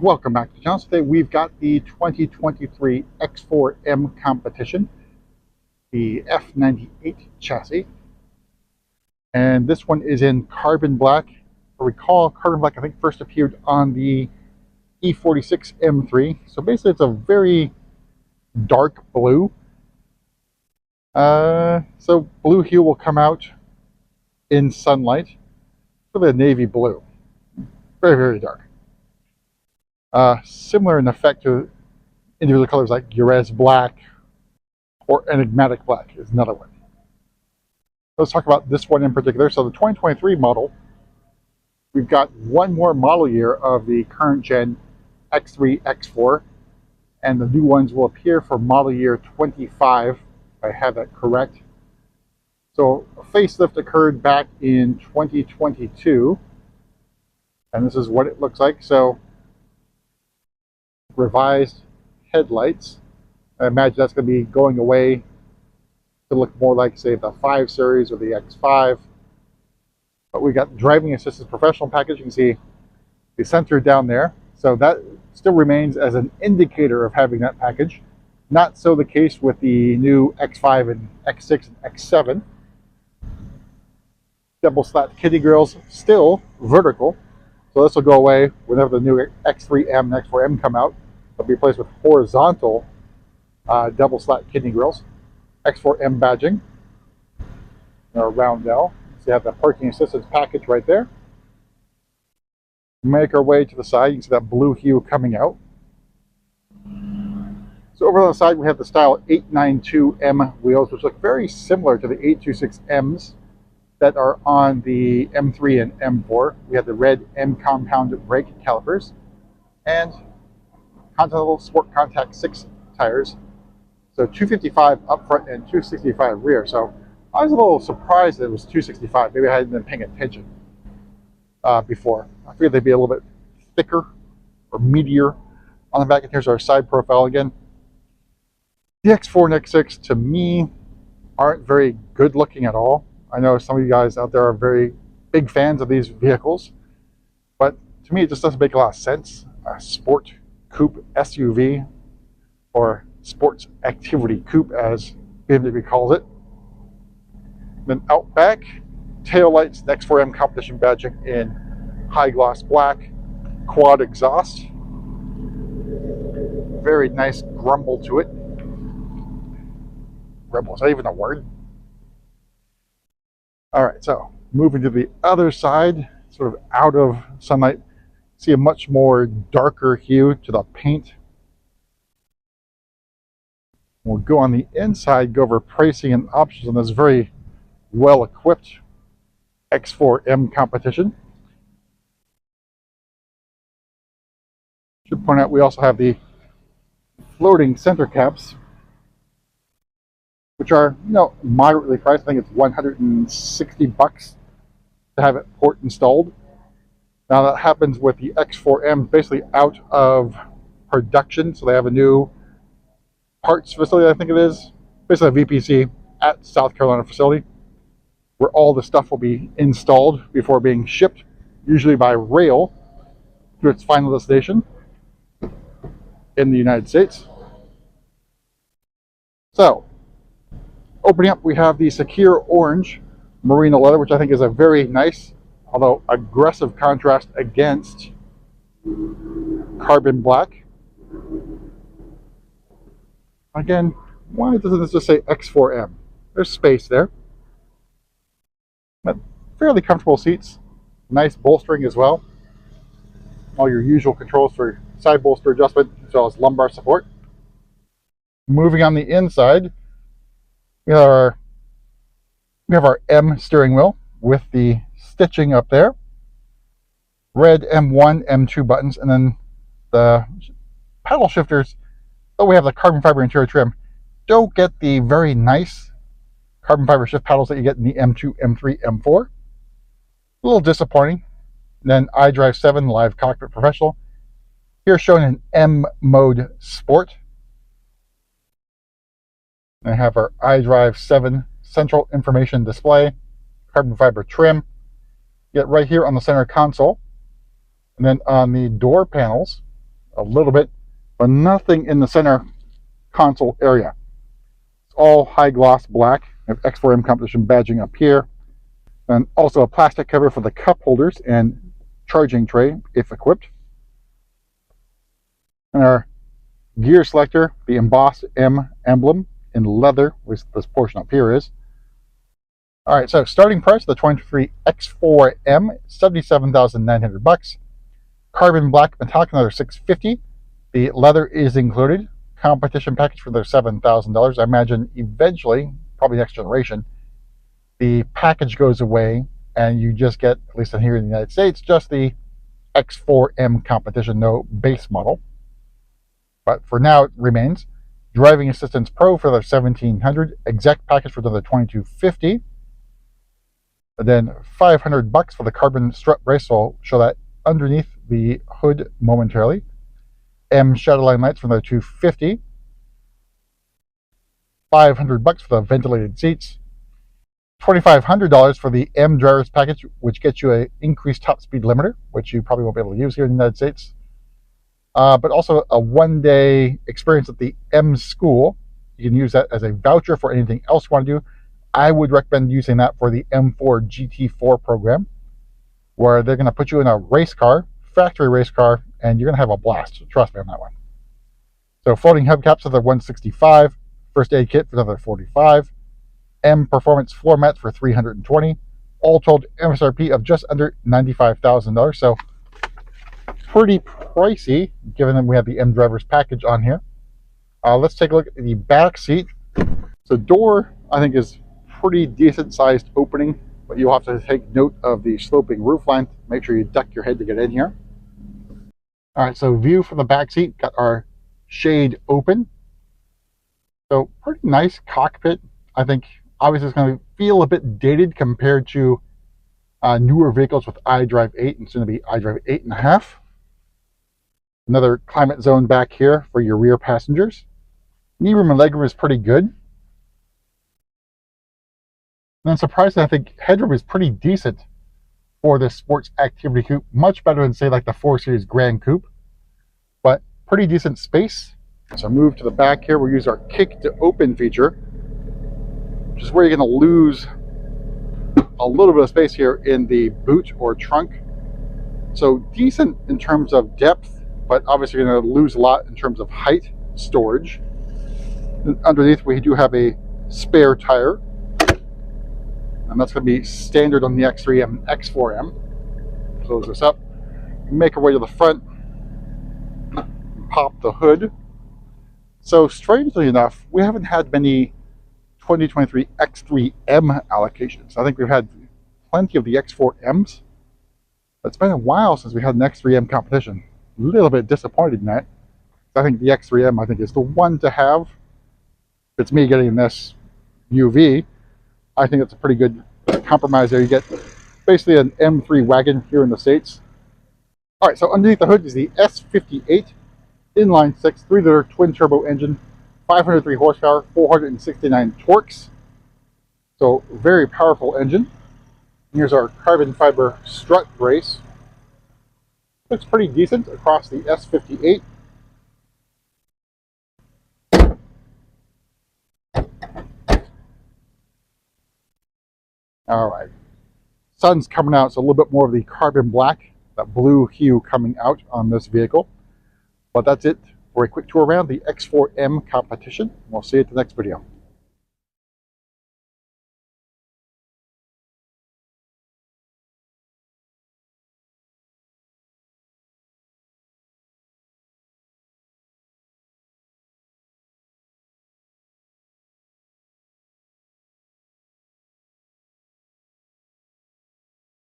Welcome back to the channel. Today we've got the 2023 X4M competition, the F98 chassis, and this one is in carbon black. I recall carbon black I think first appeared on the E46 M3, so basically it's a very dark blue. So blue hue will come out in sunlight, really a navy blue, very dark. Similar in effect to individual colors like Jerez black or enigmatic black is another one. Let's talk about this one in particular. So the 2023 model, we've got one more model year of the current gen X3, X4, and the new ones will appear for model year 25, if I have that correct. So a facelift occurred back in 2022, and this is what it looks like. So revised headlights. I imagine that's going to be going away to look more like, say, the 5 Series or the X5. But we got driving assistance professional package. You can see the sensor down there. So that still remains as an indicator of having that package. Not so the case with the new X5 and X6 and X7. Double slat kitty grills, still vertical. So this will go away whenever the new X3M and X4M come out. They'll be replaced with horizontal double slat kidney grills. X4M badging, roundel. So you have the parking assistance package right there. Make our way to the side. You can see that blue hue coming out. So over on the side we have the style 892M wheels, which look very similar to the 826Ms that are on the M3 and M4. We have the red M compound brake calipers and Continental Sport Contact 6 tires. So 255 up front and 265 rear. So I was a little surprised that it was 265. Maybe I hadn't been paying attention before. I figured they'd be a little bit thicker or meatier on the back. And here's our side profile again. The X4 and X6 to me aren't very good looking at all. I know some of you guys out there are very big fans of these vehicles, but to me it just doesn't make a lot of sense. A sport coupe SUV, or sports activity coupe as BMW calls it. Then out back, taillights, X4M competition badging in high gloss black, quad exhaust. Very nice grumble to it. Grumble, is that even a word? Alright, so moving to the other side, sort of out of sunlight, see a much more darker hue to the paint. We'll go on the inside, go over pricing and options on this very well-equipped X4M competition. Should point out we also have the floating center caps, which are, moderately priced. I think it's $160 to have it port installed. Now that happens with the X4M basically out of production, so they have a new parts facility, I think it is, basically a VPC at South Carolina facility, where all the stuff will be installed before being shipped, usually by rail, to its final destination in the United States. So, opening up, we have the Sakhir Orange merino leather, which I think is a very nice, although aggressive contrast against carbon black. Again, why doesn't this just say X4M? There's space there. But fairly comfortable seats. Nice bolstering as well. All your usual controls for side bolster adjustment as well as lumbar support. Moving on the inside, we have our M steering wheel with the stitching up there. Red M1, M2 buttons, and then the paddle shifters, though we have the carbon fiber interior trim, don't get the very nice carbon fiber shift paddles that you get in the M2, M3, M4. A little disappointing. And then iDrive 7 Live Cockpit Professional. Here shown in M mode Sport. And I have our iDrive 7 central information display, carbon fiber trim. Get right here on the center console. And then on the door panels, a little bit, but nothing in the center console area. It's all high gloss black. We have X4M competition badging up here, and also a plastic cover for the cup holders and charging tray if equipped. And our gear selector, the embossed M emblem in leather, which this portion up here is. All right, so starting price of the 23 X4M, $77,900. Carbon black metallic, another $650. The leather is included. Competition package for their $7,000. I imagine eventually, probably next generation, the package goes away and you just get, at least here in the United States, just the X4M competition, no base model. But for now, it remains. Driving Assistance Pro for their $1,700. Exec package for another $2,250. And then $500 for the carbon strut brace, so I'll show that underneath the hood momentarily. M shadowline lights for another $250. $500 for the ventilated seats. $2,500 for the M drivers package, which gets you an increased top speed limiter, which you probably won't be able to use here in the United States. But also a one-day experience at the M school. You can use that as a voucher for anything else you want to do. I would recommend using that for the M4 GT4 program, where they're going to put you in a race car, factory race car, and you're going to have a blast. Trust me on that one. So floating hubcaps for the $165, first aid kit for another $45, M performance floor mats for $320, all told MSRP of just under $95,000. So pretty pricey, given that we have the M drivers package on here. Let's take a look at the back seat. So door, I think, is pretty decent sized opening, but you'll have to take note of the sloping roof line. Make sure you duck your head to get in here. All right, so view from the back seat, got our shade open. So pretty nice cockpit. I think obviously it's going to feel a bit dated compared to newer vehicles with iDrive 8 and soon to be iDrive 8.5. Another climate zone back here for your rear passengers. Knee room and legroom is pretty good. And then surprisingly, I think headroom is pretty decent for this sports activity coupe. Much better than, say, like the 4 Series Grand Coupe. But pretty decent space. So move to the back here. We'll use our kick to open feature, which is where you're going to lose a little bit of space here in the boot or trunk. So decent in terms of depth, but obviously you're going to lose a lot in terms of height storage. And underneath, we do have a spare tire. And that's going to be standard on the X3M and X4M. Close this up. Make our way to the front. Pop the hood. So strangely enough, we haven't had many 2023 X3M allocations. I think we've had plenty of the X4Ms. But it's been a while since we had an X3M competition. A little bit disappointed in that. I think the X3M, I think, is the one to have. If it's me getting this UV, I think it's a pretty good compromise there. You get basically an M3 wagon here in the States. All right, so underneath the hood is the S58 inline 6 3-liter twin turbo engine, 503 horsepower, 469 torques. So very powerful engine. Here's our carbon fiber strut brace. Looks pretty decent across the S58. All right, sun's coming out, so a little bit more of the carbon black, that blue hue coming out on this vehicle. But that's it for a quick tour around the X4M competition. We'll see you at the next video.